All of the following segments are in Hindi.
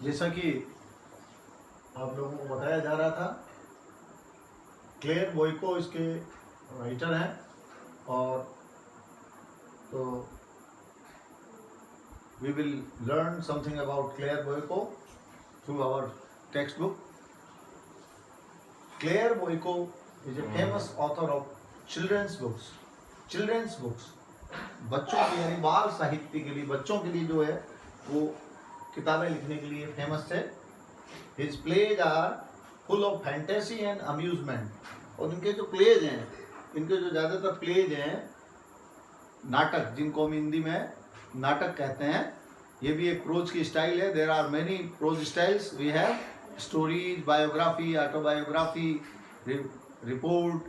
जैसा कि आप लोगों को बताया जा रहा था, क्लेयर बोइको इसके राइटर हैं। और तो we will learn something about Claire Boyko through our textbook. Claire Boyko is a famous author of children's books. Children's books, बच्चों के यानी बाल साहित्य के लिए, बच्चों के लिए जो है वो किताबें लिखने के लिए फेमस है। His plays are full of fantasy and amusement. और इनके जो प्लेज हैं, इनके जो ज़्यादातर प्लेज हैं, नाटक, जिनको हम हिंदी में नाटक कहते हैं, ये भी एक प्रोज की स्टाइल है। There are many prose styles. We have stories, biography, autobiography, report,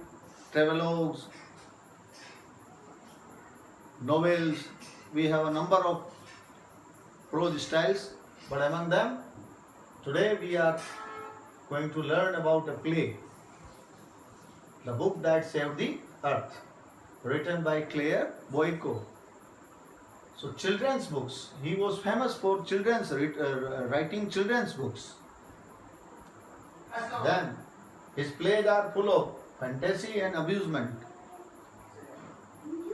travelogues, novels. We have a number of prose styles, but among them today we are going to learn about a play, The Book That Saved the Earth, written by Claire Boyko. So children's books, he was famous for children's writing children's books. Then his plays are full of fantasy and amusement.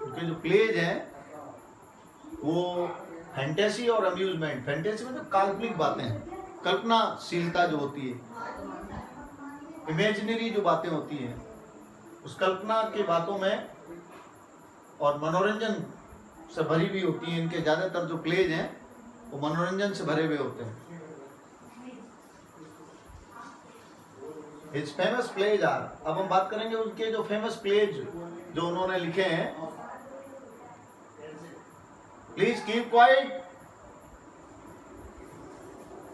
उनके जो प्लेज हैं वो फैंटेसी और अम्यूजमेंट। फैंटेसी में तो काल्पनिक बातें हैं, कल्पनाशीलता जो होती है, इमेजिनरी जो बातें होती हैं, उस कल्पना की बातों में और मनोरंजन से भरी हुई होती हैं। इनके ज़्यादातर जो प्लेज हैं वो मनोरंजन से भरे हुए होते हैं। His famous plays are, अब हम बात करेंगे उनके जो फेमस प्लेज जो उन्होंने लिखे हैं। Please keep quiet.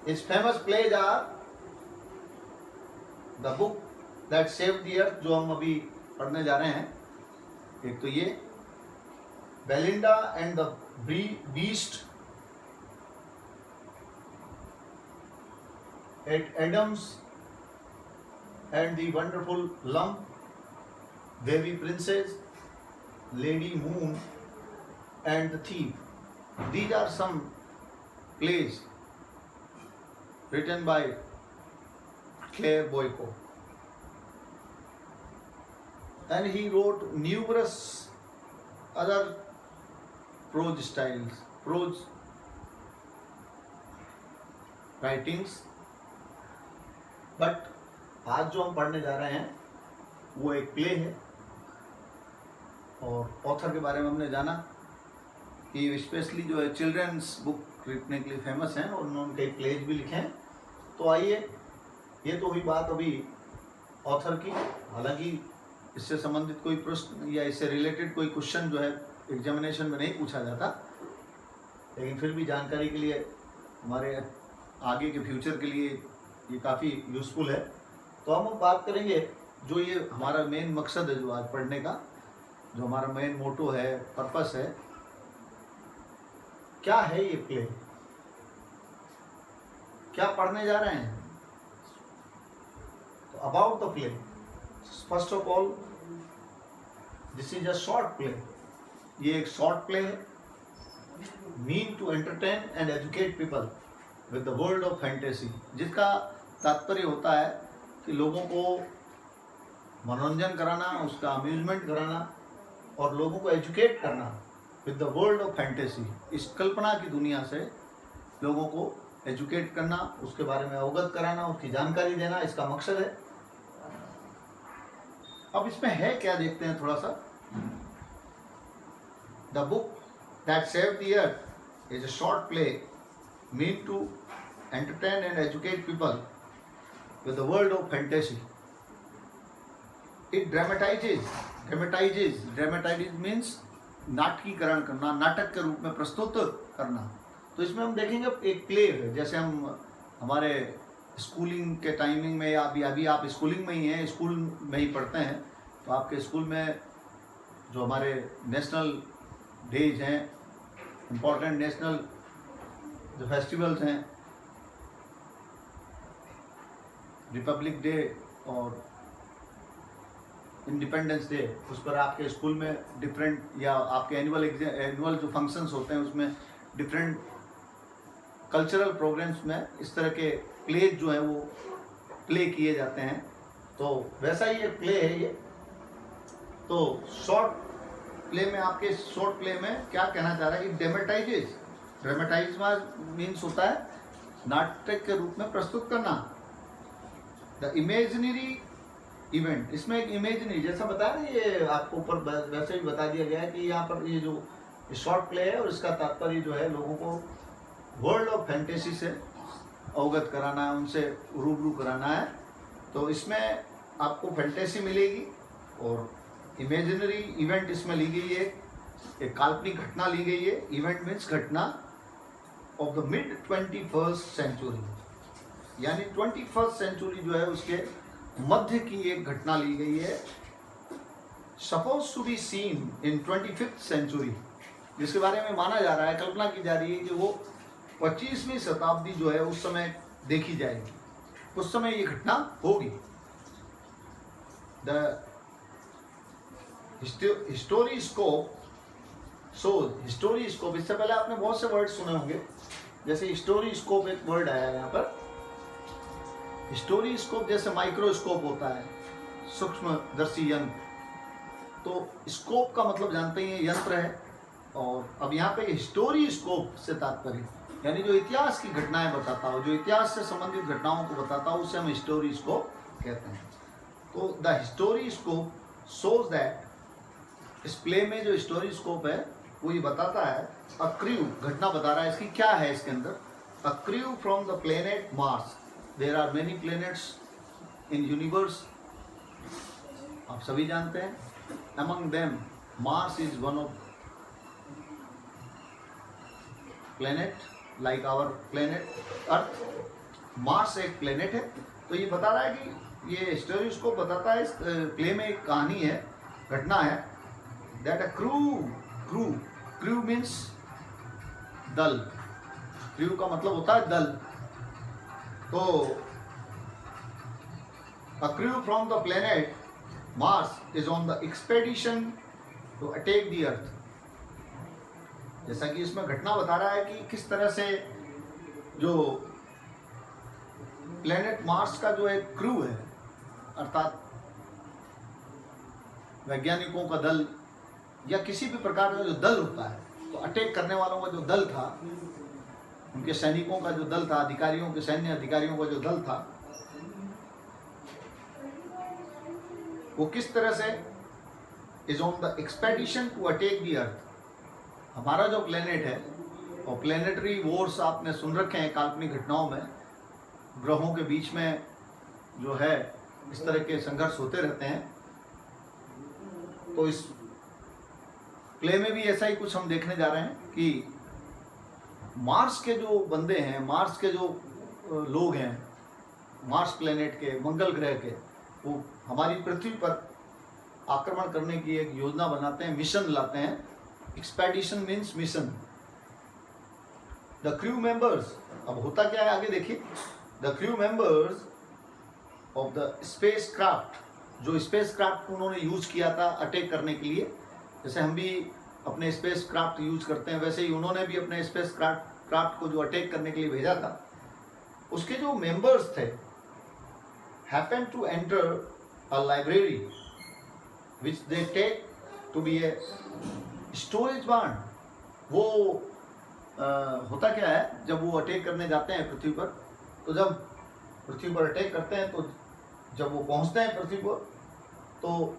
His famous plays are The Book That Saved the Earth, जो हम अभी पढ़ने जा रहे हैं। एक तो ये Belinda and the Beast at Adams and the wonderful lump, Devi princess, lady moon and the thief. These are some plays written by Claire Boyko. And he wrote numerous other prose styles, prose writings. But आज जो हम पढ़ने जा रहे हैं वो एक प्ले है। और ऑथर के बारे में हमने जाना कि स्पेशली जो है चिल्ड्रंस बुक लिखने के लिए फेमस हैं और उन्होंने कई प्लेज भी लिखे हैं। तो आइए, ये तो हुई बात अभी ऑथर की। हालांकि इससे संबंधित कोई प्रश्न या इससे रिलेटेड कोई क्वेश्चन जो है एग्जामिनेशन में नहीं पूछा जाता, लेकिन फिर भी जानकारी के लिए, हमारे आगे के फ्यूचर के लिए ये काफ़ी यूज़फुल है। तो हम बात करेंगे जो ये हमारा मेन मकसद है, जो आज पढ़ने का जो हमारा मेन मोटो है, पर्पस है, क्या है ये प्ले, क्या पढ़ने जा रहे हैं। तो about the play, first of all this is a short play. ये एक शॉर्ट प्ले है, mean to entertain and educate people with the world of fantasy, जिसका तात्पर्य होता है कि लोगों को मनोरंजन कराना, उसका अम्यूजमेंट कराना और लोगों को एजुकेट करना with the world of fantasy. इस कल्पना की दुनिया से लोगों को एजुकेट करना, उसके बारे में अवगत कराना, उसकी जानकारी देना, इसका मकसद है। अब इसमें है क्या, देखते हैं थोड़ा सा। The book that saved the earth is a short play mean to entertain and educate people with the world of fantasy. It dramatizes means नाटकीकरण करना, नाटक के रूप में प्रस्तुत करना। तो इसमें हम देखेंगे एक प्ले है, जैसे हम हमारे स्कूलिंग के टाइमिंग में, या अभी आप स्कूलिंग में ही हैं, स्कूल में ही पढ़ते हैं, तो आपके स्कूल में जो हमारे नेशनल डेज हैं, इम्पोर्टेंट नेशनल जो फेस्टिवल्स हैं, रिपब्लिक डे और इंडिपेंडेंस डे, उस पर आपके स्कूल में डिफरेंट, या आपके एनुअल जो फंक्शंस होते हैं उसमें डिफरेंट कल्चरल प्रोग्राम्स में इस तरह के प्लेज जो है वो प्ले किए जाते हैं। तो वैसा ही एक प्ले है ये। तो शॉर्ट प्ले में, आपके शॉर्ट प्ले में क्या कहना चाह रहा है कि ड्रामेटाइज मीन्स होता है नाटक के रूप में प्रस्तुत करना। द इमेजिनरी इवेंट, इसमें एक इमेजिनरी, जैसा बताया ना ये आपको ऊपर वैसे भी बता दिया गया है कि यहाँ पर ये जो शॉर्ट प्ले है और इसका तात्पर्य जो है लोगों को वर्ल्ड ऑफ फैंटेसी से अवगत कराना है, उनसे रूबरू कराना है। तो इसमें आपको फैंटेसी मिलेगी और इमेजिनरी इवेंट इसमें ली गई है, एक काल्पनिक घटना ली गई है। इवेंट मीन्स घटना of the mid 21st century, यानी 21st सेंचुरी जो है उसके मध्य की एक घटना ली गई है। Suppose to be seen in 25th century, जिसके बारे में माना जा रहा है, कल्पना की जा रही है कि वो 25वीं शताब्दी जो है उस समय देखी जाएगी, उस समय ये घटना होगी। द हिस्टोरीस्कोप, हिस्टोरीस्कोप, इससे पहले आपने बहुत से वर्ड सुने होंगे, जैसे हिस्टोरीस्कोप एक वर्ड आया है यहाँ पर। हिस्टोरीस्कोप जैसे माइक्रोस्कोप होता है, सूक्ष्मदर्शी यंत्र, तो स्कोप का मतलब जानते ही हैं यंत्र है। और अब यहाँ पे हिस्टोरीस्कोप से तात्पर्य यानी जो इतिहास की घटनाएं बताता हो, जो इतिहास से संबंधित घटनाओं को बताता हो, उसे हम हिस्टोरीस्कोप कहते हैं। तो द हिस्टोरीस्कोप शोज दैट, इस प्ले में जो हिस्टोरीस्कोप है वो ये बताता है, अ क्रू, घटना बता रहा है इसकी, क्या है इसके अंदर, a crew from the planet Mars, there are many planets in universe, आप सभी जानते हैं। Among them Mars is one of planet like our planet Earth. Mars एक प्लेनेट है। तो ये बता रहा है कि ये हिस्टोरीस्कोप बताता है, इस प्ले में एक कहानी है, घटना है, दैट अ क्रू मीन्स दल, क्रू का मतलब होता है दल। तो a crew from the planet Mars is on the expedition to attack the earth. जैसा कि इसमें घटना बता रहा है कि किस तरह से जो प्लेनेट मार्स का जो एक क्रू है, अर्थात वैज्ञानिकों का दल या किसी भी प्रकार का जो दल होता है, तो अटैक करने वालों का जो दल था, उनके सैनिकों का जो दल था, अधिकारियों के, सैन्य अधिकारियों का जो दल था, वो किस तरह से is on the expedition to attack the earth. हमारा जो प्लेनेट है, और प्लेनेटरी वॉर्स आपने सुन रखे हैं काल्पनिक घटनाओं में, ग्रहों के बीच में जो है इस तरह के संघर्ष होते रहते हैं। तो इस प्ले में भी ऐसा ही कुछ हम देखने जा रहे हैं कि मार्स के जो बंदे हैं, मार्स के जो लोग हैं, मार्स प्लेनेट के, मंगल ग्रह के, वो हमारी पृथ्वी पर आक्रमण करने की एक योजना बनाते हैं, मिशन लाते हैं। Expedition means mission. The crew members, अब होता क्या है आगे देखिए, the crew members of the space craft, जो स्पेस क्राफ्ट को उन्होंने यूज किया था अटैक करने के लिए, जैसे हम भी अपने स्पेस क्राफ्ट यूज करते हैं, वैसे ही उन्होंने भी अपने स्पेस क्राफ्ट को जो अटैक करने के लिए भेजा था, उसके जो मेंबर्स थे, happen to enter a library which they take to be a storage barn. वो होता क्या है, जब वो अटैक करने जाते हैं पृथ्वी पर, तो जब पृथ्वी पर अटैक करते हैं, तो जब वो पहुंचते हैं पृथ्वी पर, तो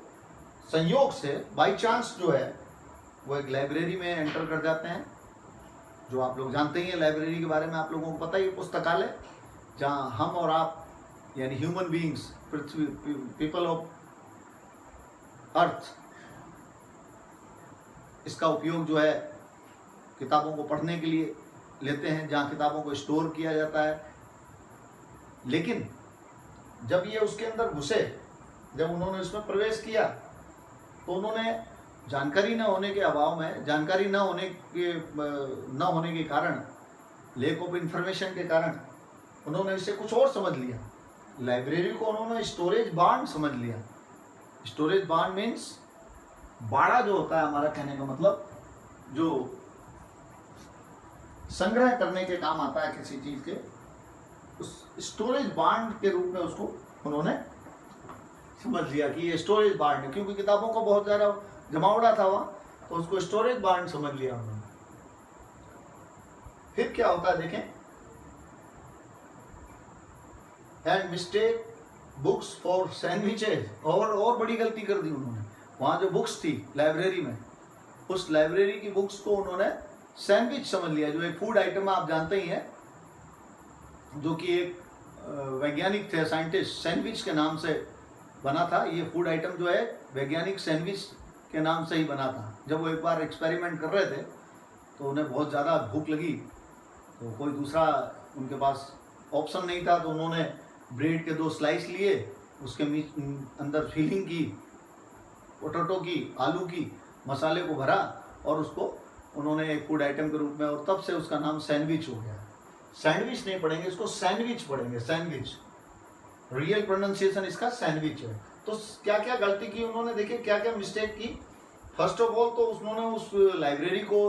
संयोग से बाई चांस जो है वो एक लाइब्रेरी में एंटर कर जाते हैं, जो आप लोग जानते ही हैं लाइब्रेरी के बारे में, आप लोगों को पता ही है, पुस्तकालय, जहाँ हम और आप यानी human beings, Prithvi, people of earth, इसका उपयोग जो है किताबों को पढ़ने के लिए लेते हैं, जहाँ किताबों को स्टोर किया जाता है। लेकिन जब ये उसके अंदर घुसे, जब उन्होंने उसमें प्रवेश किया, तो उन्होंने जानकारी न होने के अभाव में, जानकारी न होने के कारण, लैक ऑफ इंफॉर्मेशन के कारण, उन्होंने इसे कुछ और समझ लिया। लाइब्रेरी को उन्होंने स्टोरेज बार्न समझ लिया। स्टोरेज बार्न मीन्स बाड़ा जो होता है, हमारा कहने का मतलब, जो संग्रह करने के काम आता है किसी चीज के, उस स्टोरेज बांड के रूप में उसको उन्होंने समझ लिया कि ये स्टोरेज बांड है, क्योंकि किताबों को बहुत ज्यादा जमावड़ा था वहां, तो उसको स्टोरेज बांड समझ लिया उन्होंने। फिर क्या होता है देखें, and mistake books for sandwiches, और बड़ी गलती कर दी उन्होंने। वहां जो बुक्स थी लाइब्रेरी में, उस लाइब्रेरी की बुक्स को उन्होंने सैंडविच समझ लिया, जो एक फूड आइटम आप जानते ही हैं, जो कि एक वैज्ञानिक थे, साइंटिस्ट, सैंडविच के नाम से बना था। ये फूड आइटम जो है वैज्ञानिक सैंडविच के नाम से ही बना था। जब वो एक बार एक्सपेरिमेंट कर रहे थे तो उन्हें बहुत ज़्यादा भूख लगी, तो कोई दूसरा उनके पास ऑप्शन नहीं था, तो उन्होंने ब्रेड के 2 स्लाइस लिए, उसके अंदर फिलिंग की, पोटैटो की, आलू की, मसाले को भरा और उसको उन्होंने एक फूड आइटम के रूप में, और तब से उसका नाम सैंडविच हो गया। सैंडविच नहीं पढ़ेंगे इसको, सैंडविच पढ़ेंगे, सैंडविच। रियल प्रोनाउंसिएशन इसका सैंडविच है। तो क्या क्या गलती की उन्होंने, देखिए क्या क्या मिस्टेक की। फर्स्ट ऑफ ऑल तो उन्होंने उस लाइब्रेरी को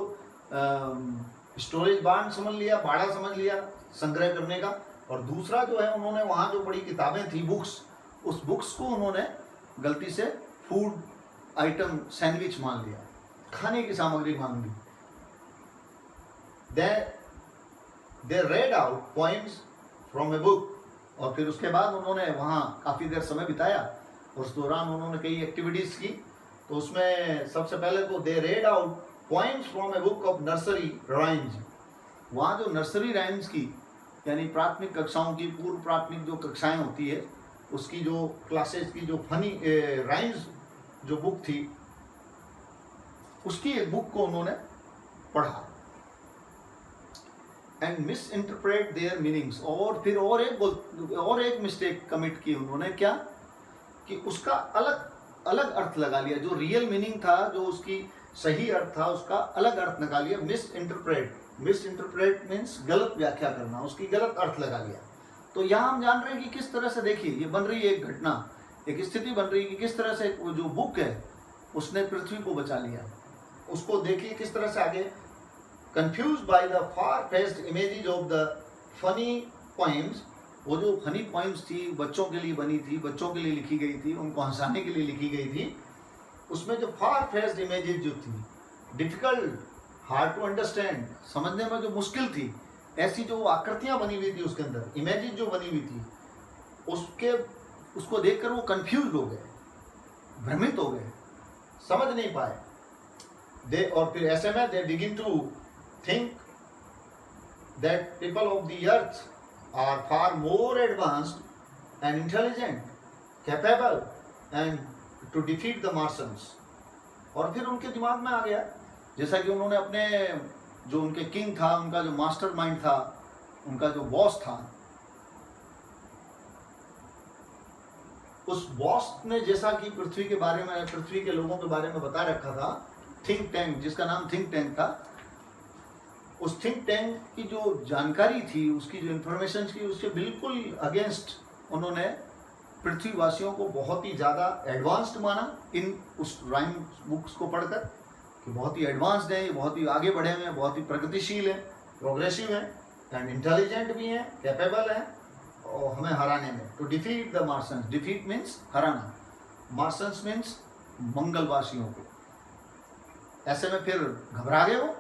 स्टोरेज बांड समझ लिया, बाड़ा समझ लिया संग्रह करने का। और दूसरा जो है, उन्होंने वहाँ जो बड़ी किताबें थी, बुक्स, उस बुक्स को उन्होंने गलती से फूड आइटम सैंडविच मान लिया, खाने की सामग्री मान ली। They read out poems from a book, और फिर उसके बाद उन्होंने वहाँ काफ़ी देर समय बिताया। उस दौरान उन्होंने कई एक्टिविटीज़ की। तो उसमें सबसे पहले तो they read out poems from a book of nursery rhymes. वहाँ जो नर्सरी राइम्स की, यानी प्राथमिक कक्षाओं की, पूर्व प्राथमिक जो कक्षाएं होती है, उसकी जो क्लासेस की जो फनी राइम्स जो बुक थी, उसकी एक बुक को उन्होंने पढ़ा and miss interpret there meanings. और फिर और एक मिस्टेक कमिट की उन्होंने, क्या कि उसका अलग अर्थ लगा लिया। जो रियल मीनिंग था, जो उसकी सही अर्थ था, उसका अलग अर्थ लगा लिया। मिस इंटरप्रेट मीन्स गलत व्याख्या करना, उसकी गलत अर्थ लगा लिया। तो यहाँ हम जान रहे हैं कि किस तरह से, देखिए ये बन रही है एक घटना, एक स्थिति बन रही है कि किस तरह से वो जो बुक है उसने पृथ्वी को बचा लिया। उसको देखिए किस तरह से आगे, confuse by the far-fetched images of the funny poems. वो जो फनी पोएम्स थी, बच्चों के लिए बनी थी, बच्चों के लिए लिखी गई थी, उनको हंसाने के लिए लिखी गई थी, उसमें जो फार-फेच्ड इमेजेस जो थी, डिफिकल्ट, हार्ड टू अंडरस्टैंड, समझने में जो मुश्किल थी, ऐसी जो आकृतियां बनी हुई थी उसके अंदर, इमेजेस जो बनी हुई थी, उसको देखकर वो कंफ्यूज हो गए, भ्रमित हो गए, समझ नहीं पाए। और फिर ऐसे में they begin to think that people of the earth are far more advanced and intelligent, capable and to defeat the Martians. और फिर उनके दिमाग में आ गया, जैसा कि उन्होंने अपने जो उनके किंग था, उनका जो मास्टर माइंड था, उनका जो बॉस था, उस बॉस ने जैसा कि पृथ्वी के बारे में, पृथ्वी के लोगों के बारे में बता रखा था, थिंक टैंक, जिसका नाम थिंक टैंक था, उस थिंक टैंक की जो जानकारी थी, उसकी जो इंफॉर्मेशन थी, उसके बिल्कुल अगेंस्ट उन्होंने पृथ्वीवासियों को बहुत ही ज़्यादा एडवांस्ड माना इन उस राइम बुक्स को पढ़कर, कि बहुत ही एडवांस्ड है, बहुत ही आगे बढ़े हुए हैं, बहुत ही प्रगतिशील है, प्रोग्रेसिव है एंड इंटेलिजेंट भी हैं, कैपेबल हैं और हमें हराने में। To defeat the Martians, defeat means हराना, मार्शंस मीन्स मंगलवासियों को। ऐसे में फिर घबरा गए वो,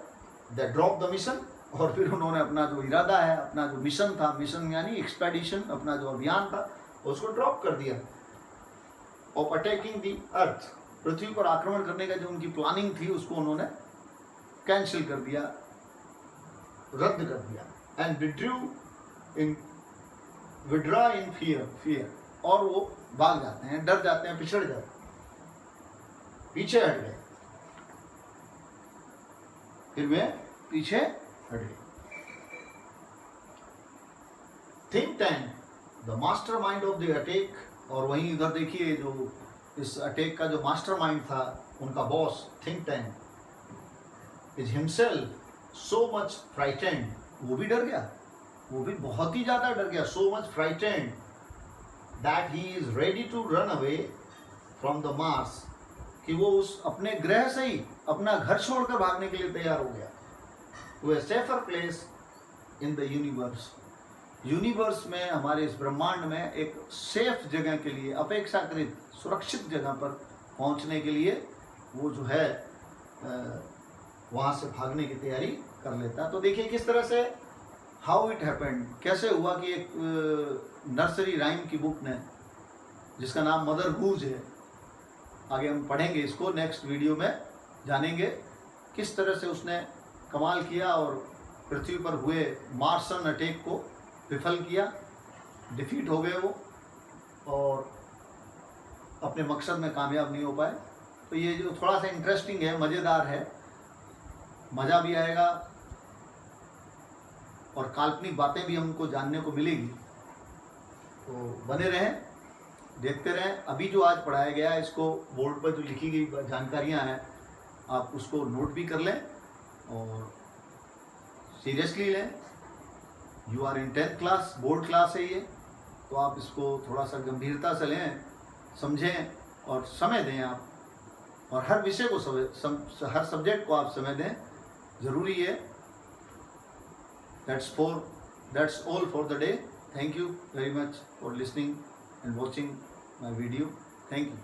दे ड्रॉप द मिशन, और फिर उन्होंने अपना जो इरादा है, अपना जो मिशन था, मिशन यानी एक्सपेडिशन, अपना जो अभियान था, उसको ड्रॉप कर दिया। ऑफ अटैकिंग द अर्थ, पृथ्वी पर आक्रमण करने का जो उनकी प्लानिंग थी, उसको उन्होंने कैंसिल कर दिया, रद्द कर दिया। एंड विड्रा इन फियर, और वो भाग जाते हैं, डर जाते हैं, पिछड़ जाते हैं, पीछे हट गए, फिर वे पीछे हट गए। Think tank, the master mind of the attack, और वहीं इधर देखिए जो इस अटैक का जो मास्टर माइंड था, उनका boss think tank, is himself so much frightened, वो भी डर गया, वो भी बहुत ही ज्यादा डर गया, so much frightened that he is ready to run away from the Mars, कि वो उस अपने ग्रह से ही अपना घर छोड़कर भागने के लिए तैयार हो गया। To a safer place in the universe. Universe में, हमारे इस ब्रह्मांड में एक सेफ जगह के लिए, अपेक्षाकृत सुरक्षित जगह पर पहुंचने के लिए वो जो है वहाँ से भागने की तैयारी कर लेता है। तो देखिए किस तरह से हाउ इट हैपेंड, कैसे हुआ कि एक नर्सरी राइम की बुक ने, जिसका नाम मदर गूज है, आगे हम पढ़ेंगे इसको, नेक्स्ट वीडियो में जानेंगे किस तरह से उसने कमाल किया और पृथ्वी पर हुए मार्सन अटैक को विफल किया, डिफीट हो गए वो और अपने मकसद में कामयाब नहीं हो पाए। तो ये जो थोड़ा सा इंटरेस्टिंग है, मज़ेदार है, मज़ा भी आएगा और काल्पनिक बातें भी हमको जानने को मिलेगी। तो बने रहें, देखते रहें। अभी जो आज पढ़ाया गया है, इसको बोर्ड पर जो लिखी गई जानकारियां हैं, आप उसको नोट भी कर लें और सीरियसली लें। You are in 10th class, board class है ये, तो आप इसको थोड़ा सा गंभीरता से लें, समझें और समय दें आप, और हर विषय को हर सब्जेक्ट को आप समय दें, ज़रूरी है। That's all for the day. Thank you very much for listening and watching my video. Thank you.